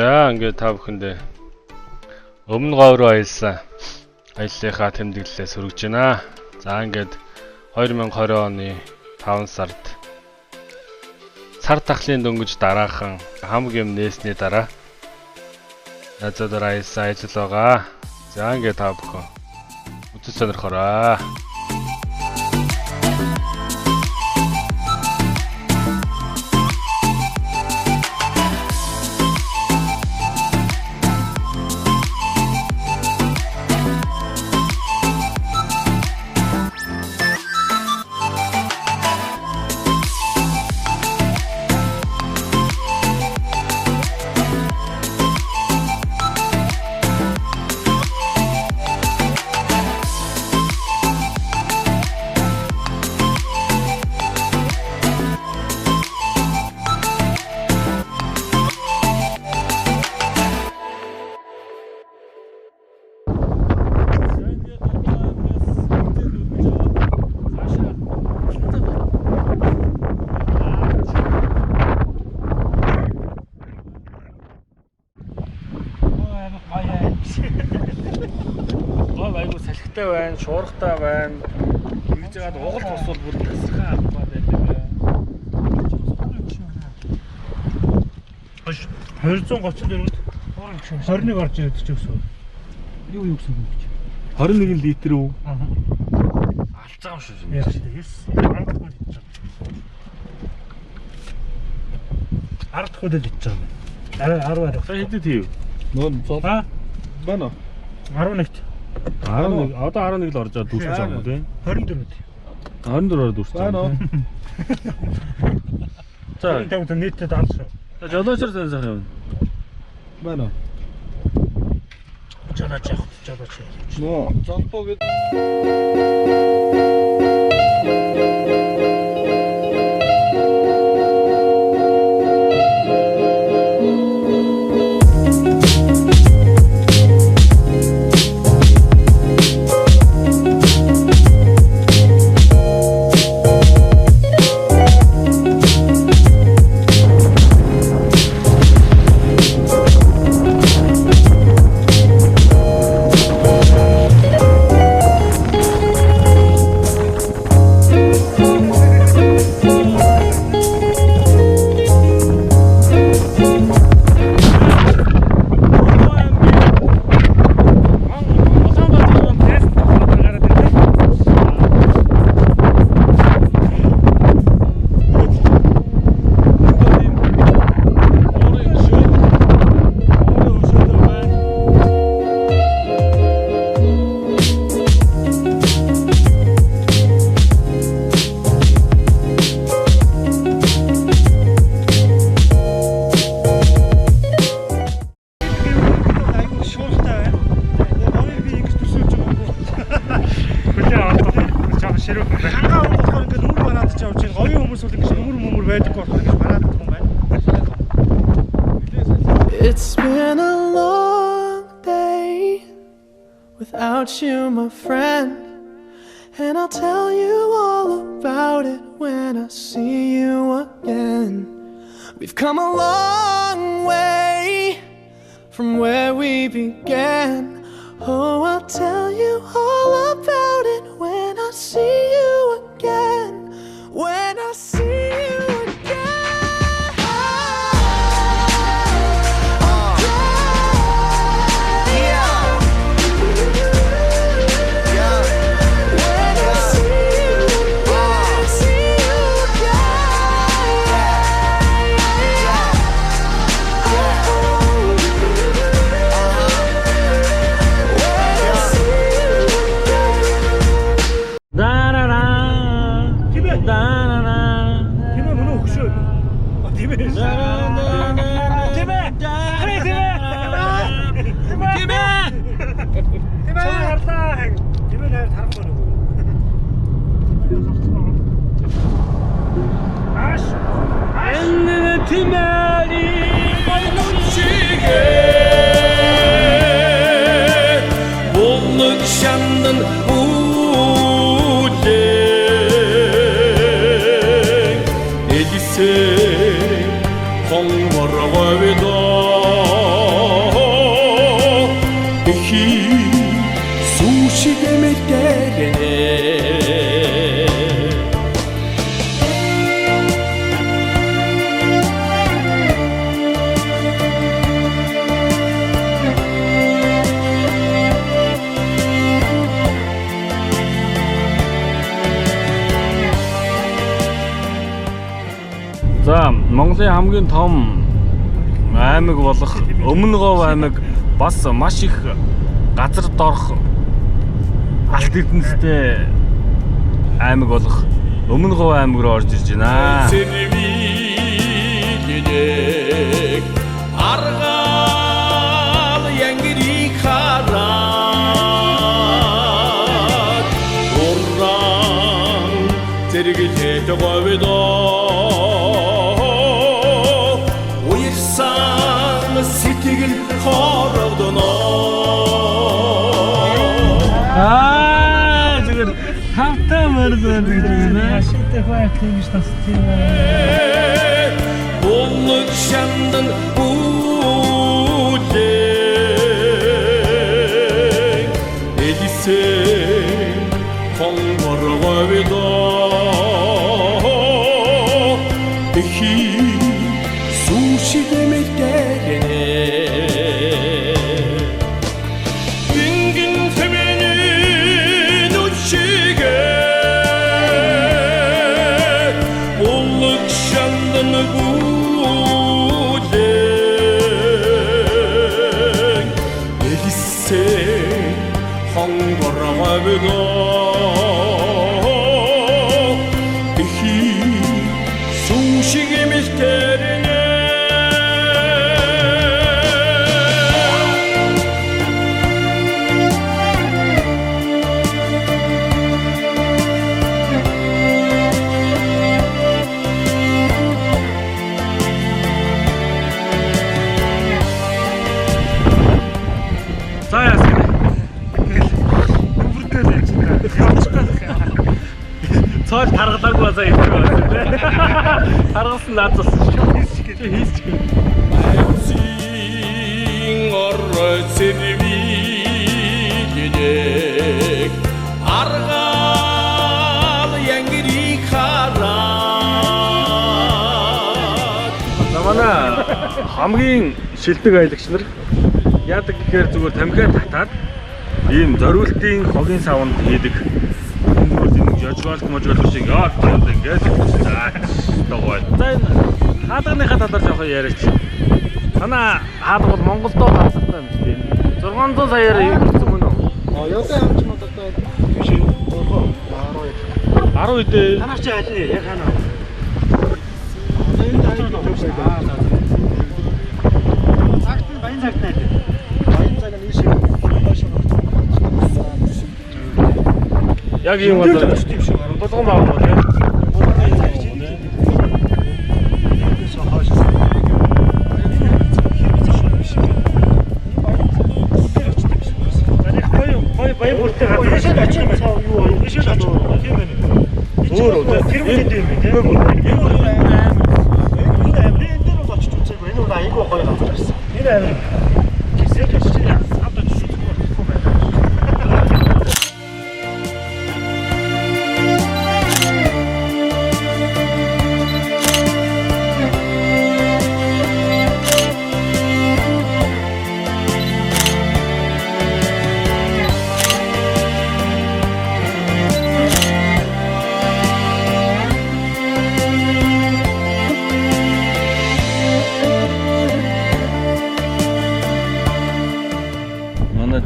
За ингээд та бүхэндээ өмнө говьроо аялсан аяллахаа тэмдэглэлээс хүргэж байна. За ингээд 2020 оны 5 сард сар тахлын дөнгөж дараахан хамаг юм нээсний дараа назадаар аялсан ажил байгаа. За ингээд та бүхэн үзэж сонирхороо. Айгу салхитай байна, шуургатай байна. Ингэж яагаад угал тусвал бүр тасархаа авах байдаг. 230 21 орж ирээд ч өсөө. Юу гэсэн үг чи? 21 литр үү? Аа. Алцаа юм шүү. Яг шүү. 9 10 дахь удаа литж байгаа. Арай 10 арай. Сая хэдэд хийв? Нөө цол. Аа. Бано. 11-т. 11 одоо 11 л орж байгаа дүүсэж байгаа юм тийм 24-д 24-оор дүүсэж байгаа. За тэгвэл нийтдээ даалш. За жолоочор сайн сайхан юм. Байна. Жолооч. Нөө золбоо гэдэг It's been a long day without you, my friend, and I'll tell you all about it when I see you again. We've come a long way from where we began. Oh, I'll tell you all about it when I see you again. When I see you again. дэлхий сүүшиг мэдэрнэ. За, Монголын хамгийн том аймаг болох Өмнөговь аймаг бас маш их газар доорх алт эрдэнэстэй аймаг болох Өмнөговь аймаг руу орж ирж байна. Аргал янгирийг хараад уран зэрэглээд говьдоо уярсан сэтгэл хорогдоно. Зүгээр хавтаа мөрдөд гэж байна. Ашигтай хөөе гэж тасцсан. Болог шандан үлээ эдисээ хонгорговидоо эхи сүүшиг мэдэрнэ. Бингин тэвэний нүчигээ болог шандан эхи сүүшиг мэдэрнэ. За яасан. Цааш таргалаагүй базаа юм байна. Таргалсан наадсан шүү. Хийсч. Син орой сэрвигэдэг аргал янгирийг хараад. Замана хамгийн шилдэг аялагч нар яадаг гэхээр зүгээр тамхиа татаад ийм зориултын хогийн савнд хийдэг. Яжгаалт можголт шиг яа гэдэг ингээд тагой. За энэ хаалганыхаа талаар жоохон яриач. Манай хаалга бол Монголдоо хатсан юм тийм. 600 саяар ирсэн мөн үү? Яагаад амч мод одоо биш үү? 12 дээ. Танаар чи аль нь яг хана. Энэ тань төвшөө. Цагт нь баян цагт найд. Баян цаг нь ийшээ. Яг юм бол болгон баа юм тийм. Баян бүртээ гадаг. Ийшээ очих цаа юу вэ? Ийшээ очих. Тийм байна. Өөр тэр үеийн дээр тийм. Энэ амир энэ дээр бол очиж үзээгүй. Энэ бол айгүй гоё газар байсан. Энэ амир кисэл очиж аваад шүтэх болохгүй байна.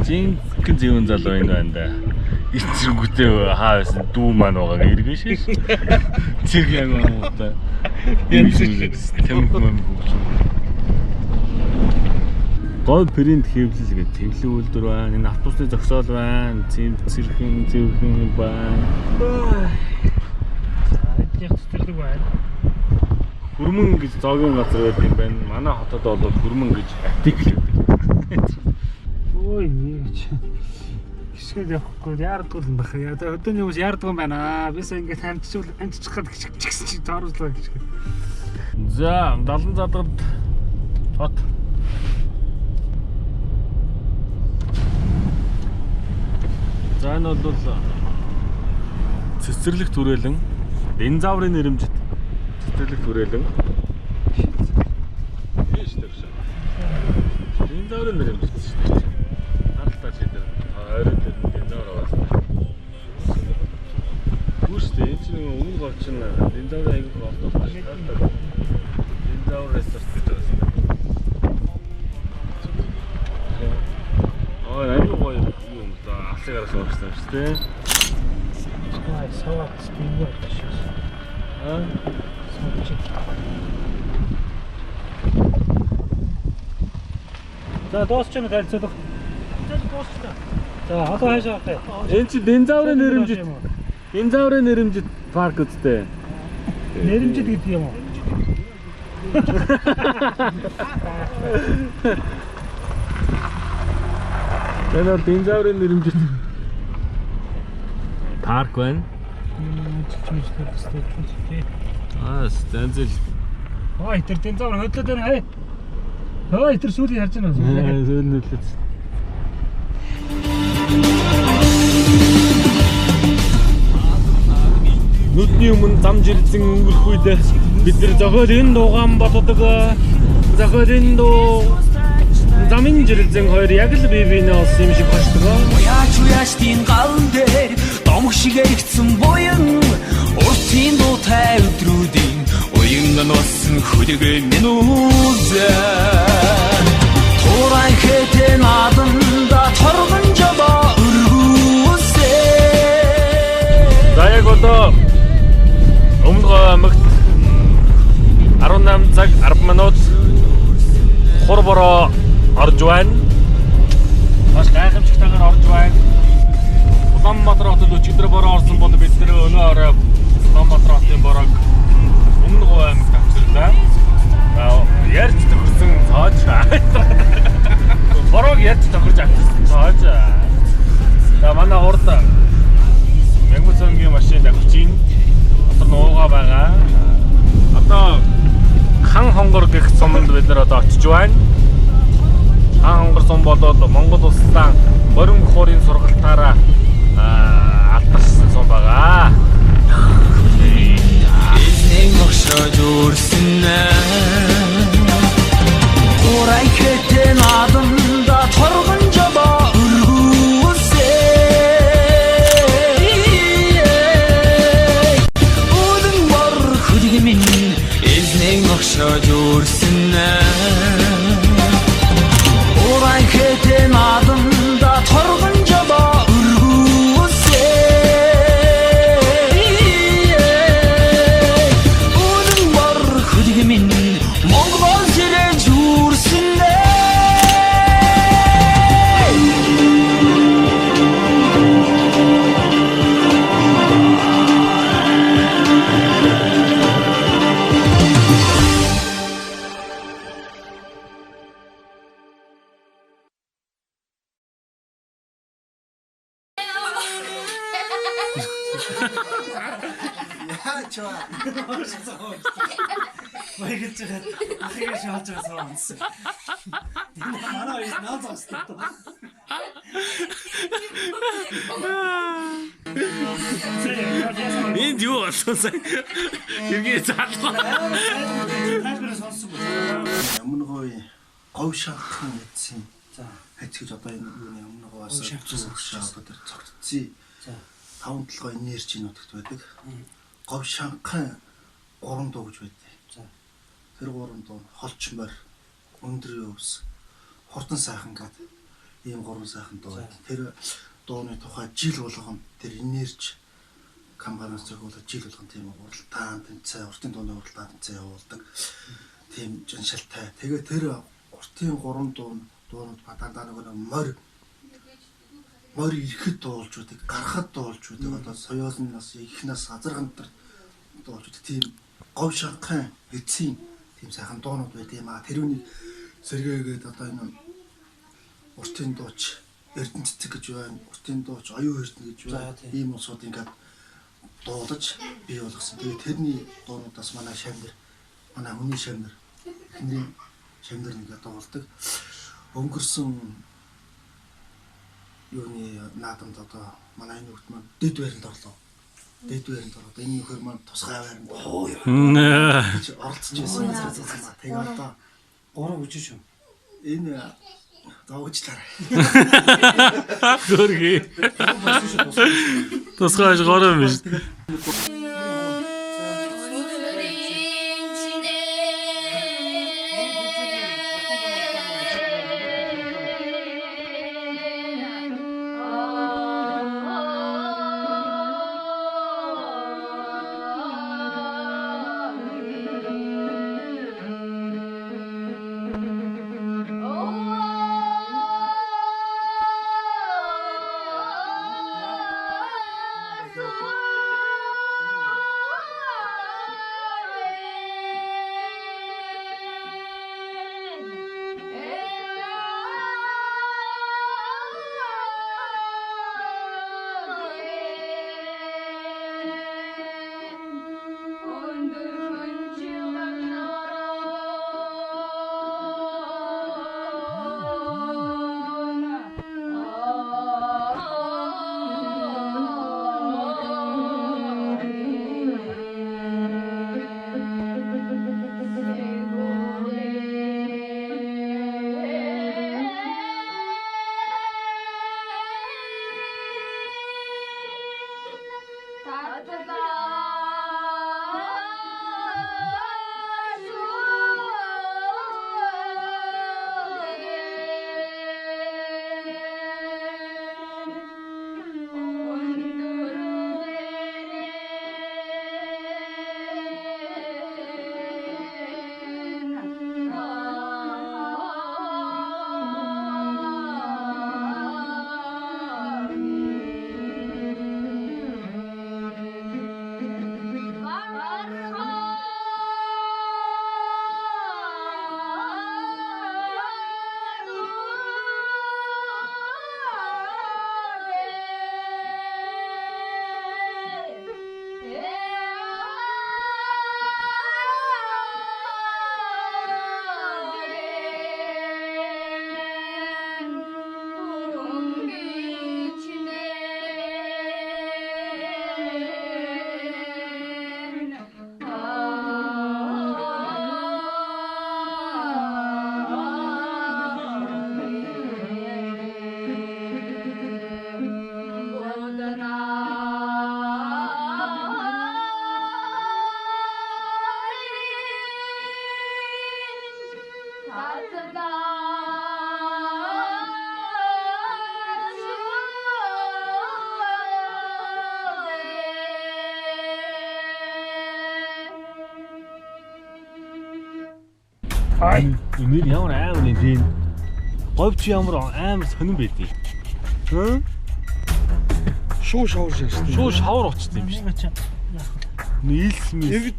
Зинхэн зэвэн залуу энэ байна да. Эцэргүүтээ хаа байсан дүү маань байгаа эргэн шиш. Цэг яг юм уу та. Энэ тэмх юм хөвч. Гол принт хэвлэл гэдэг тэвлэн үйлдвэр байна. Энэ автобусны зогсоол байна. Цэрхэн байна. Яг цэцэрлэг байна. Хүрмэн гэж зоогийн газар байдаг юм байна. Манай хотод бол хүрмэн гэж артикл байдаг. Ой нээч. Гисгэл явахгүй яардгүй юм бах. Яа өдөөний хүмүүс яардгүй юм байна. Бисаа ингээд амтчих гад гिचсэн чи тооруулаа гэж. За 70 задгад хот. За энэ бол цэцэрлэг түрээлэн динозаврын нэрэмжит цэцэрлэг түрээлэн биш дээ биш. Динозаврын нэрэмжит шүү дээ. Харалтаа чи дээр ойрон дээр динозавр байна. Гүштэй энэ чинь өмнө говч нь динозаврын аяг голдох байна. Динозавр ресторт гэж байна. Аяг гоё юм да алсыг аргасан байна шүү дээ. Ай саваад спинер гэж. За дуусчихна тайлцуулах. Дуусчихна. За одоо хаашаа авах вэ? Энэ чи динозаврын нэрэмжит. Динозаврын нэрэмжит парк үстэй. Нэрэмжит гэдэг юм уу? Энэ бол динозаврын нэрэмжит парк байна. Станцэл. Ой, тэр динозавр хөдлөд байна хай. Ой, тэр сүүлийн харж байна уу? Сүүл нүлээд. Нүдний өмнө зам жирэлзэн өнгөрөх үед бид нэр зохиолын дуугаан боддог. Зохиолын дуу замын жирэлзэн хоёр яг л бие биенээ олсон юм шиг бачдаг. Уяж тийм галан дээр домог шиг эргэцэн буян уртын дуутай өдрүүдийн уян носон хүлэгэн минузэ Турай хэтэн аданда торгон жаба өргөөсэй. За яг одоо Өмнөг аймагт 18 цаг 10 минут хур бороо орж байна. Маш гайхамшигтайгаар орж байна. Улаанбаатар хотод өчигдөр бороо орсон бол бид нэр өнөө орой Улаанбаатар хотын бороог Өмнөг аймагт авчирлаа. Ярьж тохирсон цааш. Бороог ярьж тохирж авчихсан цааш. За манай урд Мягмацонгийн машин давж чинь дотор нуугаа байгаа. Одоо хан хонгор гэх суманд бид нар одоо очиж байна. Хан хонгор сум болоод Монгол улсаа борин бохорын сургалтаараа алдарсан сум байгаа. Эзний мөшөөж үрснэ. Турай хэтэн аданда торгон жаба Журсэнэ Урай хэтэн аданда торгон жаба өргөөсэй. Үлэн бар хөдг минь Монгол зэрэг журсэнэ. 좋아. 뭐 이것저것 되게 좋아져서 왔어. 만화 나와서 왔어. Энд юу болсон? Иргээ задлаа. Өмнө говь шанхан гэсэн. За хэцгэж одоо энэ юуны өмнө говьас одоо тэр цогцсон. За 5-7 энерги нутагт байдаг. Говь шанхан 3 дуу гэж байдаг. За тэр 3 дуу холчмор өндрийн өвс хурдан сайхан гэдэг ийм 3 сайхан дуу байдаг. Тэр дууны тухай жил болгоно тэр энерги кампаниас зөвхөн жил болгон тийм уралдаан тэмцээн уртын дууны уралдаан тэмцээн явуулдаг. Тийм жаншилтай. Тэгээ тэр уртын 3 дуунууд дандаа нөгөө морь ирэхэд дуулж байдаг, гарахад дуулж байдаг. Одоо соёолноос ихнээс азаргантар дуулж байдаг. Тийм говь шанхан эцсийн тийм сайхан дуунууд байд юм аа. Тэрүүнийг сэргээгээд одоо энэ уртын дууч Эрдэнэ цэцэг гэж байна. Уртын дууч оюун эрдэнэ гэж байна. Ийм усууд ингээд дуулаж бий болгосон. Тэгээ тэрний дуунуудаас манай шамнэр, манай хүний шамнэр, эхний шамнэр ингээд дуулдаг. Өнгөрсөн юуны наадамд одоо манай энэ хүүхд маань дэд байранд орлоо. Дэд байранд ороод энэ нөхөр маань тусгай байранд оролцож байсан юм. Тэгээ одоо 3 үжиж шүү. энэ зовгочлаарай. Гөргий. Тусгайж гороо юм биш. Нэр ямар амар нэг тийм говьч ямар амар сонирн байдгийг. Шуу шавар шааштай. Шуу шавар очсон юм шиг. Нийлс мэс.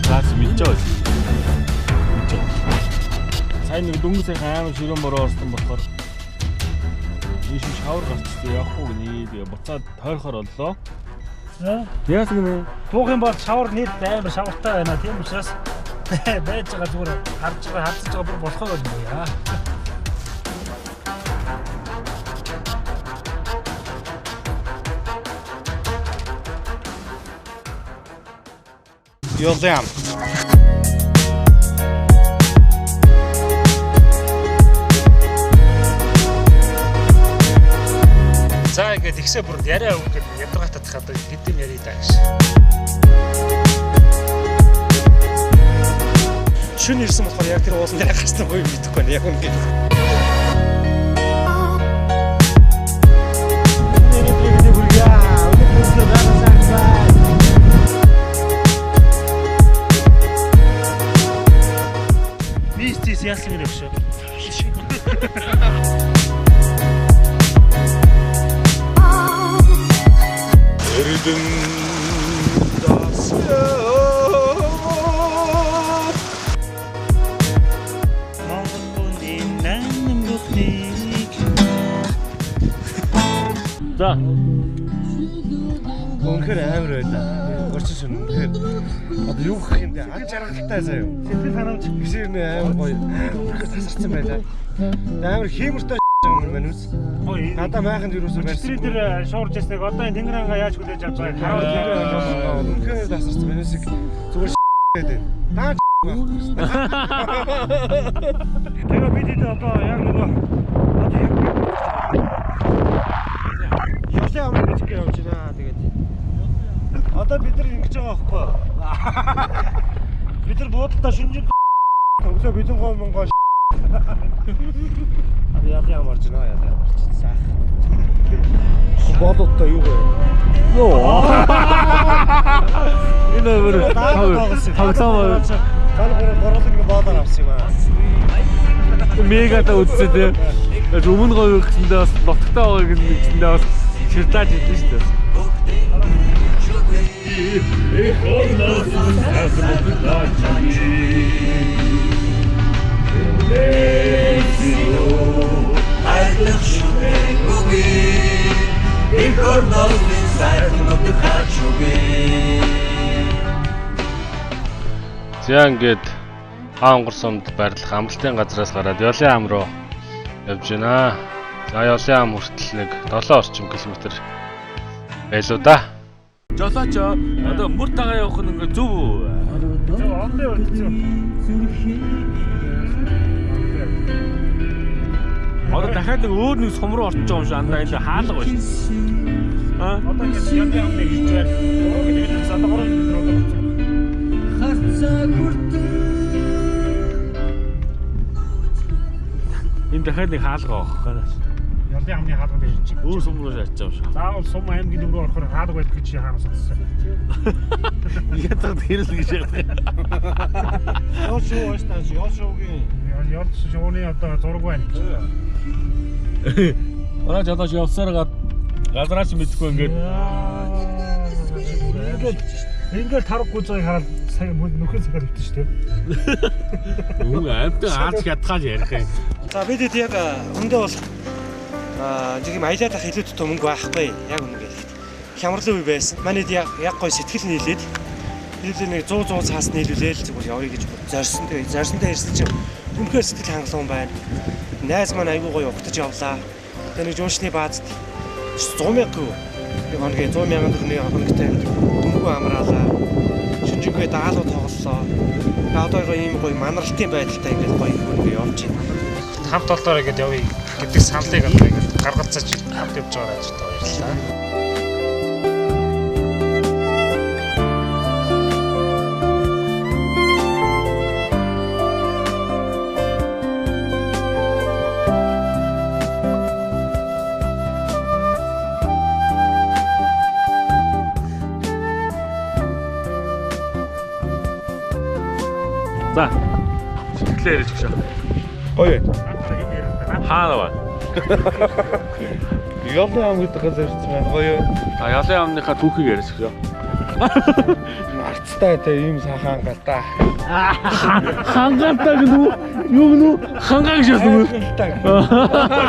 Заач мэдчихв. Сайн нэг дөнгөж сайхан амар ширүүн бороо орсон болохоор ийш шавар гарчсан явахгүй гинэ. Тэгээ буцаад тойрохоор боллоо. Яас гинэ. Буух юм бол шавар нийт амар шавартай байна. Тийм учраас байж байгаа зүгээр харж байгаа бүр болохоо болно яа. Yollayam. За ингээд ихсээ бүр яриа өгдөг ядаргаатай тахад хэдийн ярий даа гэж. Шүн ирсэн болохоор яг тэр уулын дээр гарсан гоё мэдэхгүй байна. Яг үнэ. Мистис яасан юм шүү. Эрдэн дасаа За. Үнэхээр амар байлаа. очиж шин. Одоо юу гэх юм бэ? Ад жаргалтай заяа. Сэтгэл ханамж. Гişэр нэ амар гоё. Амар тасарсан байлаа. Амар хиймэртэй юм байна үс. Гадаа майханд юусэн байсан. Тэр дээр шуурж ясныг одоо энэ тэнгэр ангаа яаж хүлээж авч байгааг харуулж үнхээр тасарсан байна үсэг. Зүгээр гэдэг. Даа тэгээ бид одоо яг нөгөө Ясаа амрах гэж явж байна. Тэгээд одоо бид нар ингэж байгаа байхгүй. Бид нар буудалтай шинжин өглөө бидэн гоо монгол яа ямарч наа яа ямарч сайх. Боодтой юу вэ? Йоо. Энэ өөр тоглоом. Таны гороолын боодоор авсан юм аа. Мегата үзсэн тийм. Өмнө говь гэсэндээ бас ботгтой байгаа гэсэндээ бас ширтааж идэв шүү дээ. За ингээд хаангар сумд байрлах амралтын газраас гараад Ёлын ам руу явж байна. За Ёлын ам хүртэл нэг 7 орчим километр байлуу да. Жолооч одоо мөр тагаа явах нь ингээ зөв үү? зөв ондоо өртсөн. Одоо дахиад нэг өөр нэг сум руу орчих юм шиг андаа энэ хаалга байна шүү. Аа Одоо ингэ яд амны гэж байна. Өөрөө гэдэг нь одоо 3 км орсон. энэ дахиад нэг хаалга авах гэнэ. Ялын амны хаалганд ирж байгаа. Өөр сум руу шатчих юм шиг. Заавал сум аймгийн дөрөв орохоор хаалга байдаг гэж хаанаас сонссон. Ятаг хэрэл гэж яадаг. Яа шоу остааш яа шоугийн. Ялч шууны одоо зураг байна. Ороо жолооч явсараа газраач мэдхгүй ингээд Ингээд тарах гүзгийг хараад сая нөхөр цагаар өвтөн шүү дээ. Үгүй амтан аач ядгаал ярих юм. За бид яг өндөө бол нэг юм аялаад ах илүү том мөнгө байхгүй. Яг үнэ гээл. Хямралын үе байсан. Манайд яг гоё сэтгэл нийлээд нэг 100 цаас нийлүүлээл зүгээр явъя гэж зорьсон. Тэгээ зорьсондоо ирсэн чинь үнэхээр сэтгэл хангалуун байна. Найз маань айгүй гоё угтаж явлаа. Тэгээ нэг жуушны баазд 100,000 нэг хоногийн 100,000 төгрөгийн хоногтой дөнгөө амраалаа. Шинжинхээ даалгавар тоглолоо. Одоо ийм гоё манаралтын байдалтай ингээд гоё хөнгө явж байна. Хамт олдоор ингээд явъя гэдэг саналыг одоо ингээд гаргацаач хамт явж байгаа гэж баярлалаа. За. Сэтгэлээ ярьж өгшөө. Гоё. Хаана байна? Ёлын ам гэдэг газар ирсэн байна. Гоё. Ёлын амныхаа түүхийг ярьж өгшөө. Арцтай тэ ийм сайхан галтаа. Хангалтаа гэнэ үү? Юу гэнэ үү? Хангаа гэж яасан үү?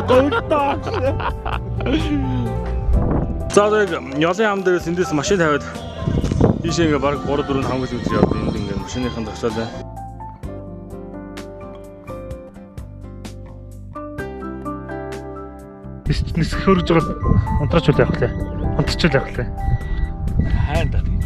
Говьтаа. За одоо ёлын ам дээрээс эндээс машин тавиад ийшээ ингээ баг 3-4 5 км яваад энд ингээ машиныхан зогсоол байна. Нис хөргөж байгаа онтрачул явах лээ. Онтрчул явах лээ. Хайр даа тийм.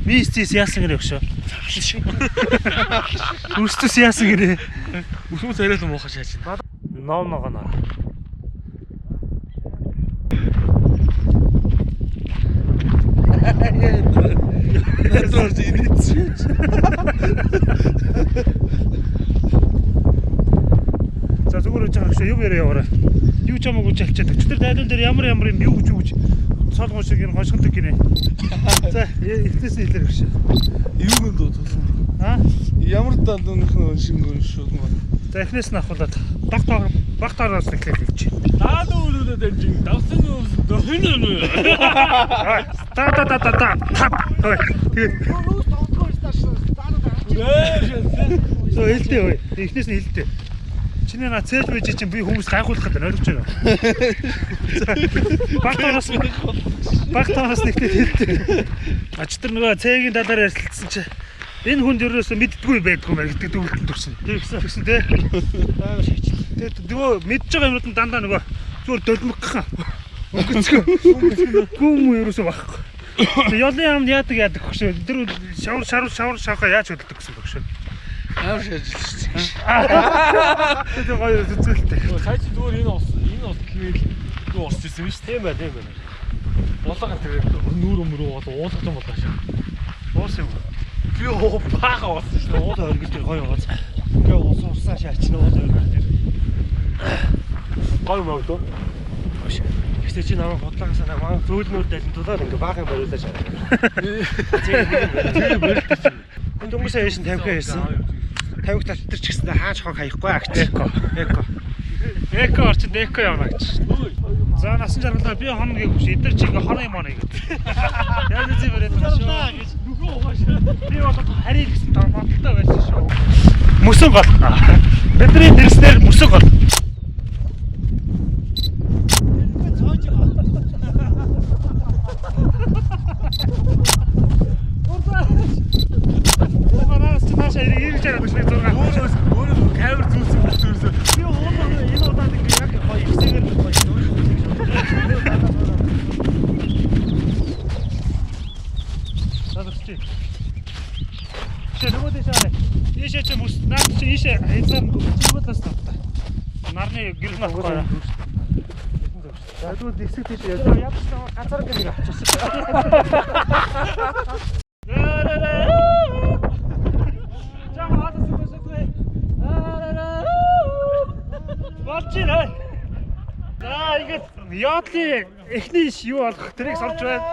Мистис яасан гэрэ өгшөө. Үстс яасан гэрэ. Үсмэс арай л муухай шааж байна. Ном ногоно. Надад инээдсэн. За зүгээр гэж байгаа шүү. Юу яриа яваарай. Юу ч хамаагүй чалчаад. Өчтөр тайлбар дээр ямар юм юу гэж солгоо шиг энэ хошигддаг гинэ. За эхлээс нь хэлэр гэж. Юу гэнэ дутсан. Аа? Ямар далууных нь шингэн шүү. За эхлээс нь ахуулаад багтаараас эхлэх гэж. Даалуу өрөөдөө дамжин давсан өөсдөө хинэ. Та. Хой. Тэгээд. Оо хэлдэ ой. Эхнээс нь хэлдэ. Чиний наа цээж байж чинь би хүмүүс гайхуулахад орилж байгаа. Багтаараас нэгтэй хэлдэ. Ачтар нөгөө цээгийн талаар ярилцсан чи энэ хүнд ерөөсөө мэддэггүй байдгүй маа гэдэг дүгэлтэн төрсөн. Тэгсэн тий. Тэгээд нөгөө мэдж байгаа юмуд нь дандаа нөгөө зүгээр долмогхон. Гүм ерөөсөө багхгүй. Тэгээд ёлын амд яадаг хөшөө. Тэр шавар шавхаа яаж хөдөлдөг гэсэн бөгшөө. Аав шажилж шүү. Тэгээд гоё зүзүүлтэй. Сая ч зүгээр энэ ус гэвэл юу усч ирсэн биз? Тийм байна. Улаан тэгээд нүүр өмрөө бол уулах юм болоо шаа. Уус юм. Би баага болсон шүү. Уул оргил дээр гоё гоц. Ингээ усаа шаачна уул оргил дээр. Гоё мөвдөө. Гэхдээ чи намайг бодлогоос намайг зөөлнүүд дээр дулаад ингээ баахан бариулаа шаа. Тийм бэлдэж. Хүмүүс аяшин 50 хийсэн. 50 татвар ч гэсэн хаач хог хаяхгүй агч. Эко орчинд эко явна гэж. За насан жаргалаа би хоногийг хүш эдэр чи ингээ хоно юм аа гэж. Яг үгүй бариад байгаа шүү. Нүхөө угаашаа. Би бол харийг гэсэн бодолтой байсан шүү. Мөсөн гол. Бидний дэрснээр мөсөн гол. Өөрөө камер зүүсэн бүртөөсөө. Би энэ удаад ингээ яг гоё ихсэгээр гоё Задавчи. Чи нөгөө дэшаа. Ийшээ ч мөс наад чи ийшээ хайцсан зүгөөс тавта. Нарны гэр нахгүй. Задууд дэсэг тийш явж газар гэнэ авчихсан. Болчихно. За ингээд яадлын эхний юу болох тэрийг сорж байна.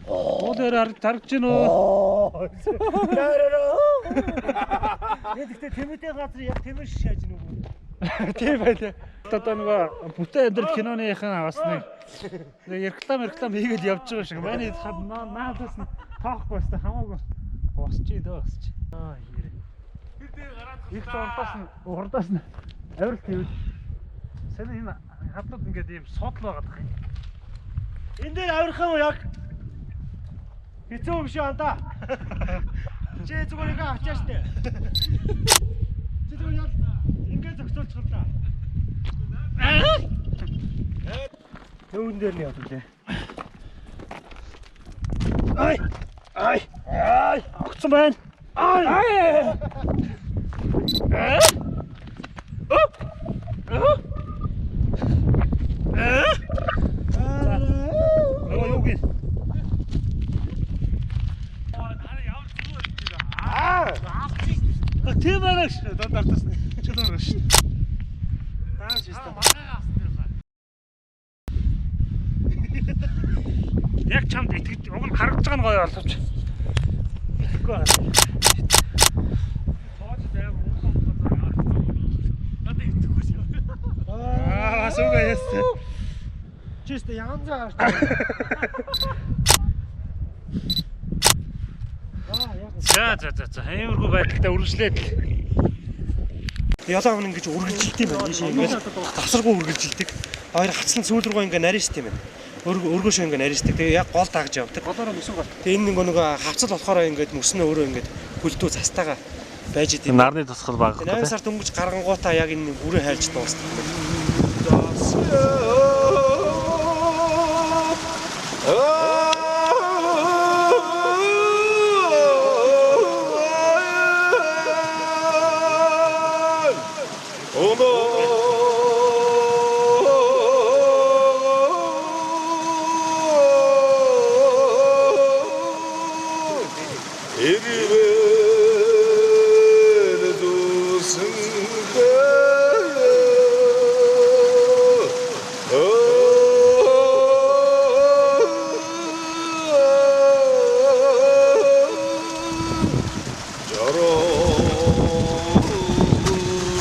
Оолоор тарж гин үү? Гэхдээ тэмээтэй газар яг тэмээ шааж гин үү? Тийм байлаа. Одоо нөгөө бүтэн амьдрал киноныхаа бас нэг реклам хийгээд явж байгаа шиг. Манай наадаас нь тоохгүй баста хамаагүй босч идэ босч. Аа хийрээ. Их урдаас нь авиралт хийвэл сайн энэ хадлууд ингээд ийм суудлаа байгаа. Энэ дээр авирах юм яг хэцүү юм шиг андаа. Чи зүгээр ингээ авчаа штэ. Чи зүгээр яг ингээ зогсоолчих л да. Төвөн дээр нь явуулъя. Ай. Огцсон байна. Ай. Тийм байна шүү. Дандартаас чөлөөр шүү. Тааш шүү. Яг чамд итгэж уг нь харагдаж байгаа нь гоё боловч. Итгэхгүй байна. Тооч дэв надад итгэхгүй шүү. Суугаа ястэ. Чистэ янзаар. За. Хэмэрхүү байдалтай үргэлжлээд ялаа өмнө ингэж үргэлжилдэг юм байна. Ийшээ ингэж тасаргүй үргэлжилдэг. Хоёр хацсан сүүл рүү ингэ нарийнсдаг юм байна. Өргөөшөө ингэ нарийнсдаг. Тэгээ яг гол дагж явдаг. Голоороо мөсөн гол. Тэгээ энэ нөгөө хавцал болохоор ингэ мөснөө өөрөө ингэ хөлдөө цастайгаа байж идэв. Нарны тусгал баг. 8 сар дөнгөж гарангуутаа яг энэ бүрээ хайлж дуусдаг.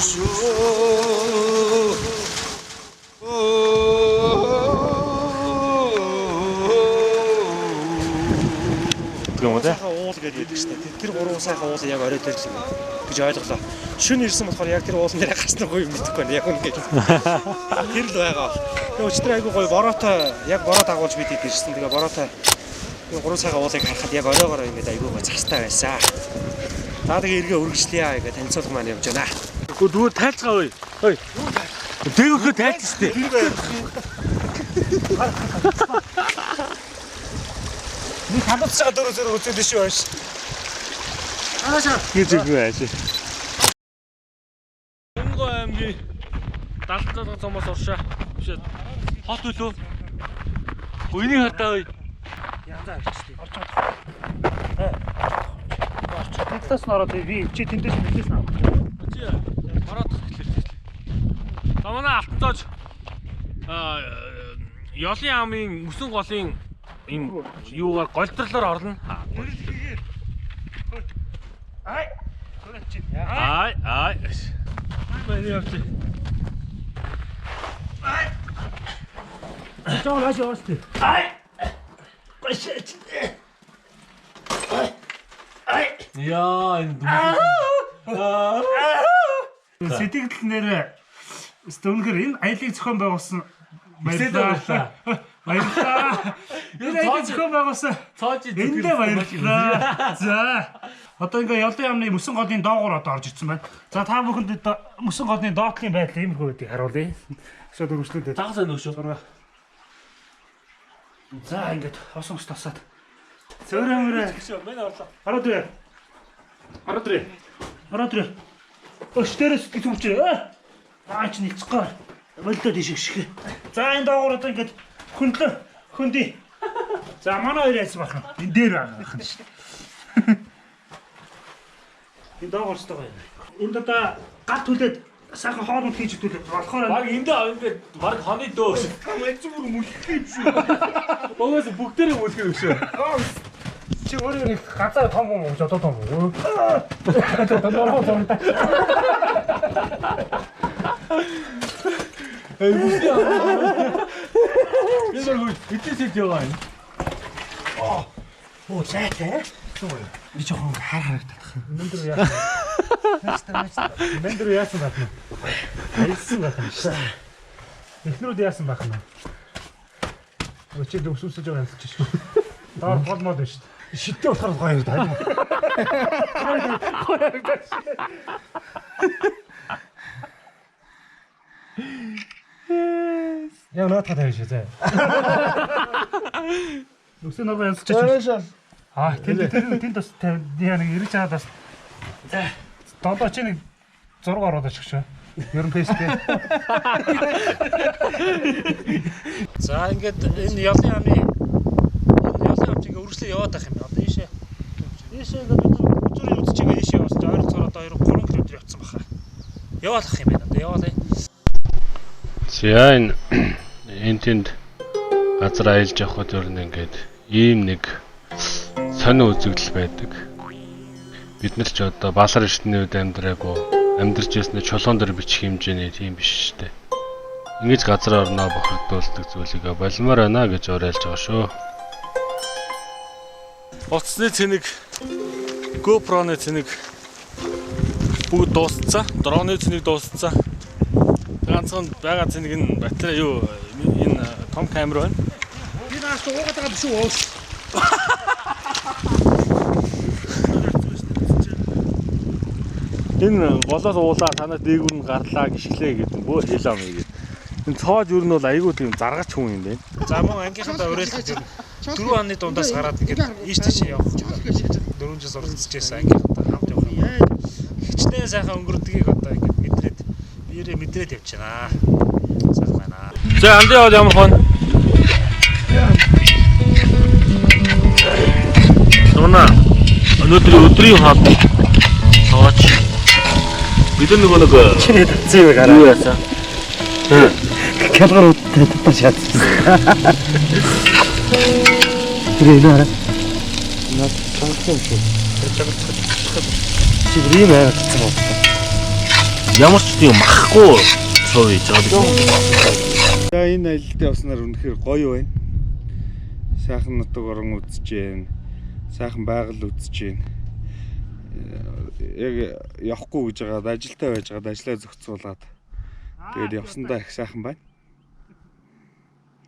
Сайхан уул гэдэг чинь тэр гурван сайхан уул яг орой дээр л юм гэж ойлголоо. Шүн ирсэн болохоор яг тэр уулан дээр гасна гоё юм мэдэхгүй байна. Яг үнэ. Тэр л байгаа. Тэгээ өчтөр айгу гоё бороотой яг бороо дагуулж бид ирсэн. Тэгээ бороотой гурван сайхан уулыг харахад яг оройгоор юм айгу гоё цастай байсан. За тэгээ эргээ үргэлжлэе гэж танилцуулга маань явж байна. Гэхдээ дүү тайлцгаа ой. Ой. Тээгөхөө тайлц штэ. Нэг халуусаа дөрөв зөрөв үзээд шүү ааш. Аашаа. Гэж үгүй ааш. Өнгөө аймгийн 70 цомоос оршаа. Биш хот үлөө. Гүйний хатаа ой. Янзаа авчихсан. Орч байгаа. Тэндээс нөрөө би чи тэндээс мэдээс наа. Чи ороод хэлээ. Тамана алтцооч ёлын амын мөсөн голын ийм юугаар голдрлоор орно. Ай. Ай. Мань явж. Ай. Жоо лаш яасти. Ай. Гашаач. Ай. Яа энэ. Сэтгэл нэрээ стөнгөр энэ аялыг зохион байгуулсан баярлалаа. Баярлалаа. Энэ аялыг зохион байгуулсан эндээ баярлалаа. За одоо ингээ ёлын яамны мөсөн голын доогуур одоо орж ирсэн байна. За та бүхэнд мөсөн голын доотлын байдал иймэрхүү гэдгийг харуулъя. Шууд өргөжлүүлээд. Тагсаа нөөшөө. За ингээд хосонгос тасаад. Цөөрөмөрөө. Мэн орлоо. Ороод ирээ. Өш дээрээс зүгчээ. Аач нийцэхгүй. Болдоо тийш гიშгэ. За энэ доогуур одоо ингээд хөндөй. За манай хоёр яасан бахна. Энэ дээр байх нь шүү дээ. Энэ доогуурч байгаа юм. Энд одоо гат түлээд сайхан хоолнд хийж төлөв. Болохоор Баг эндээ ингээд баг хоны дөө. Камэц бүр мүлхээ шүү. Богоос бүгдээрээ мүлхээ өшөө. Чи өөрөө нэг газар том юм гэж одоо том уу? Энд итээсэж яваа юм. Оо сайтай. Би жоохон харагдах. Мэндөр яасан байна. Айсан байна. Эхнүүд яасан байна. Өчигд өсөсөж байгаа юм чи шүү. Доор болмоод байна шүү. Шитээ болохоор гоё юм даа. Яа наатаа тавьж шээ. Нүсээ нөгөө янзч. Аа тэнд бас яа нэг ирж чаад бас. За додоо чи нэг зураг ороод очих шүү. Ер нь фэйстэй. За ингээд энэ ёлын амны амчиг үргэлжлээ яваад байх юм байна. Одоо ийшээ ингээд бид үзүүрийн үзэж байгаа ийшээ бас ойролцоогоо одоо 2-3 км явцсан баха. Яваалах юм байна. Одоо яваалаа. За энэ тэнд газар аялж явхад ер нь ингээд ийм нэг сонир үзэгдэл байдаг. Бид нар ч одоо Балар эртний үед амьдарч ирсэн чулуун дээр бичих хэмжээний тийм биш шүү дээ. Ингэж газар орноо бохирдуулдаг зүйлийг болмоор байна гэж уриалж байгаа шүү. Утасны цэник, GoPro-ны цэник бүгд дууссан. Дроны цэник дууссан. Ганцхан байгаа цэник нь батарей юу энэ том камер байна. Би нааш уугаад байгаа биш үү? Энэ болоос уулаа танаас дээгүүр нь гарлаа гიშглээ гэдэг бөө хэлээ юм гээд. Энэ цоож юу нь бол айгүй тийм заргач хүн юм байна. За мөн ангийнхандаа уриалдаг юм. 4 оны дундаас гараад ингээд ийш тийш явах. 4 жил суралцчихсан ангийнхандаа хамт явах юм. Хичнээн сайхан өнгөрдгийг одоо ингээд мэдрээд явж байна. Сайхан байна. За андын явал ямар хон? Тунаа өдрийн хоол тооч. Бид нэг чиний татсан юм гараа. Юу яасан? Камераа татсан шатсан. Тэрийг наад цанцсан шүү. Чигрийн байгаад цацсан байна. ямар ч тийм махгүй цов хийж байгаа биз. За энэ аялалтын явснаар үнэхээр гоё байна. Сайхан нутаг орон үзэж байна. Сайхан байгаль үзэж байна. Яг явахгүй гэж байгаад ажилтаа байж байгаад ажлаа зохицуулаад тэгээд явсандаа их сайхан байна.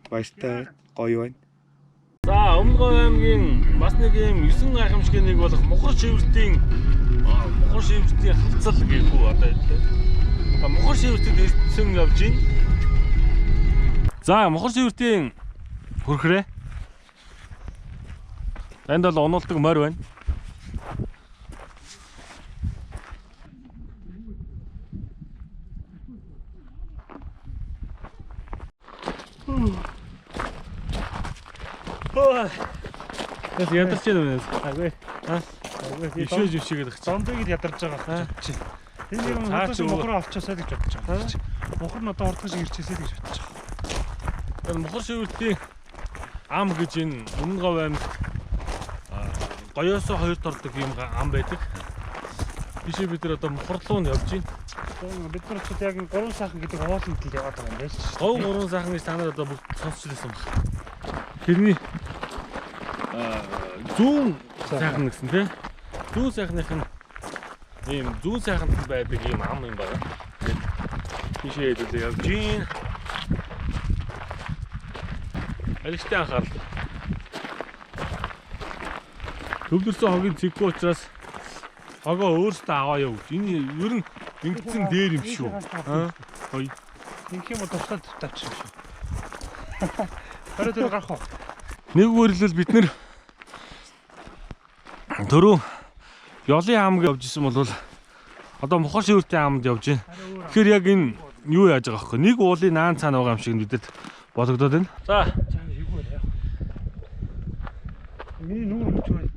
Баяртай гоё байна. За Өмнөговь аймгийн бас нэг юм 9 гайхамшигын нэг болох Мухар шивэртийн хавцал гэхүү одоо хэлээ. Мухар шивэртэд ирсэн явж байна. За Мухар шивэртийн хөрхрээ. Энд бол унуулдаг морь байна. Яс ядарч байна вэ? Агүй. Ишөө жившигээд байгаа. Зомбыг ядарч байгаа чи. Энэ юм хатаж мохроо авчаасаа гэж бодож байгаа. Мохор нь одоо урдгаж ирчээсээ гэж бодож байгаа. Энэ Мухар шивэртийн ам гэж энэ Өмнөговь аймагт гоёосоо хоёр тордог юм ам байдаг. Бишээ бид нар одоо Мухарлуу нь явж байна. Бид нар ч яг 3 сайхан гэдэг хоолнд л яваад байгаа юм байна шүү. Гов 3 сайхан гэж та нар одоо бүгд сонсч байсан баг. Тэрний зүүн сайхан гэсэн тийм. Зүүн сайхных нь ийм зүүн сайханд байдаг ийм ам юм байна. Бишээ хэдүүлээ явж байна. Алиштай анхаарал. Төвлөрсөн хогийн цэггүй учраас хогоо өөртөө аваа яв. Энэ ер нь ингэсэн дээр юм шүү. Хой. Инх юм туслаад тавьчих шүү. Хараа тэр гарах уу? Нэг үгэрлэл бид нэр төрөө ёлын ам гэж явж исэн бол одоо Мухар шивэртийн амд явж байна. Тэгэхээр яг энэ юу яаж байгаа вэ? Нэг уулын наан цаана байгаа юм шиг бидэд бодогдоод байна. За. Миний нүгэр өгч байна.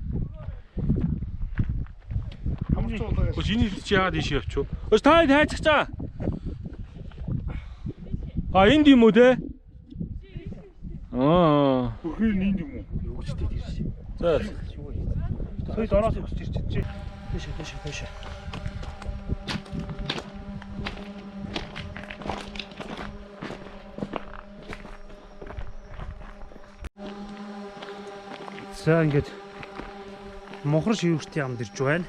Өөч энэ чи яагаад ийш явчих вэ? Өөч та хайцах чаа. Энд юм уу те? Хөхөр энд юм уу? Өгчтэй ирсэн. За. Сойд ороос өгч ирчихэ. Тэшээ. За ингээд Мухар шивэртийн амд ирж байна.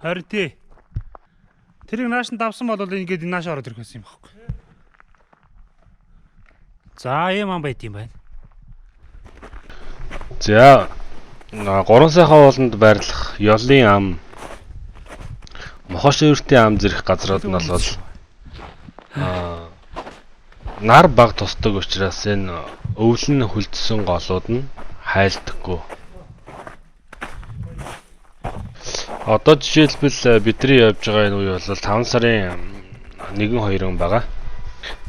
Харин тэрийг нааш нь давсан бол ингээд нааш ороод ирэх байсан юм баггүй. За ийм ам байт юм байна. За 3 сайхан ууланд байрлах ёлын ам Мухар шивэртийн ам зэрэг газрууд нь бол нар баг тусдаг учраас энэ өвлөн хүлдсэн голууд нь хайлдаггүй. Одоо жишээлбэл бидний явж байгаа энэ үе бол 5 сарын 1-2 байгаа.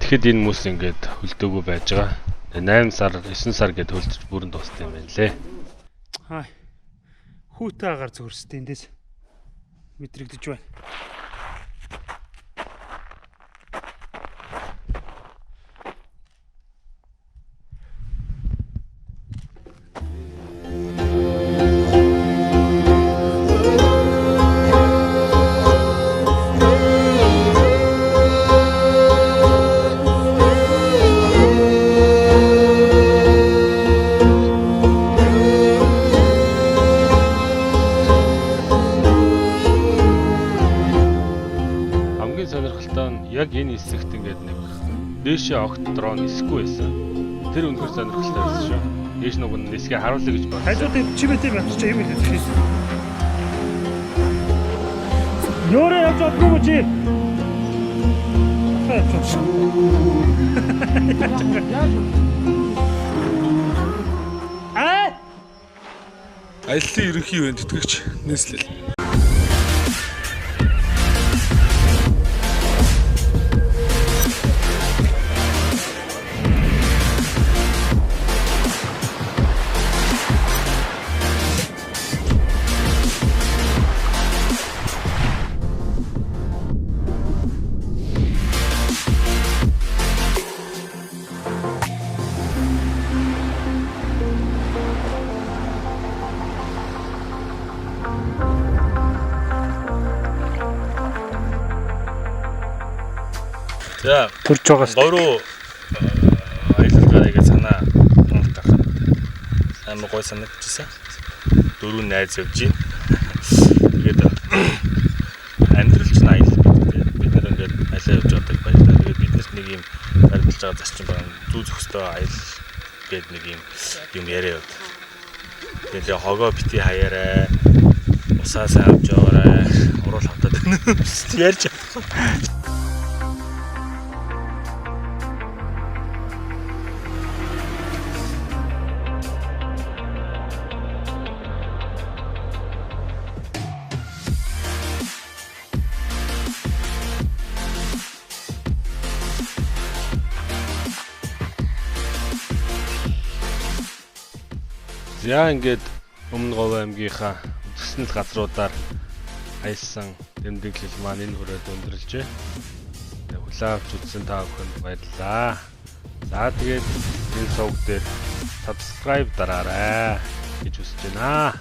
Тэгэхэд энэ хүмүүс ингээд хөлдөөгүй байж байгаа. 8 сар 9 сар гэдээ хөлдөж бүрэн дууссан юм байна лээ. Хай. Хүүтэй агаар зөвөрсдөө эндээс мэдрэгдэж байна. Яг энэ хэсэгт ингээд нэг дээшээ огт дрон нисэхгүй байсан. Тэр үнэхээр сонирхолтой байсан шүү. Дээш нүг нь нисгээ харуулъя гэж бодлоо. Хажууд чимээтэй байх чинь юм хэлээд хэлсэн. Ёрэ явж чадгүй чи. Аяллаа ерөнхий ивент тэтгэгч нийслэл. За төрж байгаа шүү. Горуу аялалгаараа санаа хангахад амар гой санагдчихсан. Дөрөв найз явж байна. Тэгээд амьдрал чинь аял бид нар ингээд алаа явж байгаа баялаа. Тэгээд биднэрт нэг юм барилдаж байгаа зарчим байна. Зүү зөхстэй аял гээд нэг юм яриа яваад. Тэгээд хогоо бити хаяарай. Усаасаа авч яваарай. Уруул хатаад ярьж байгаа. За ингээд Өмнө Говь аймгийнхаа үдгснэл газруудаар аялсан тэмдэглэл маань энэ хүрээд өндөрлжээ. Хүлээн авч үзсэн та бүхэнд баярлалаа. За тэгээд энэ сувг дээр subscribe дараарай гэж хүсэж байна.